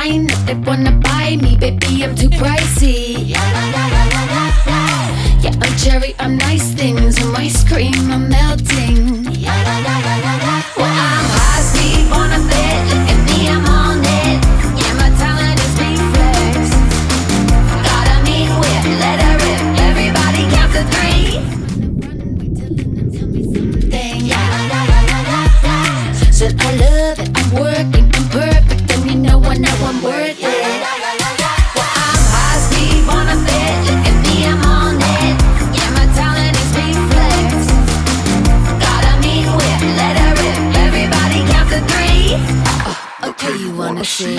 sign that they wanna buy me. Baby, I'm too pricey. Yeah, I'm cherry, I'm nice things. I'm ice cream, I'm melting. Well, I'm high speed, wanna fit. Look at me, I'm on it. Yeah, my talent is reflex. Got a mean whip, let her rip. Everybody count to 3. Said I love it, I'm working, I'm perfect, and you know I know I'm worth it. Well, I'm high speed, wanna fit. Look at me, I'm on it. Yeah, my talent is reflex. Got a mean whip, let her rip. Everybody count to 3. Okay, you wanna see?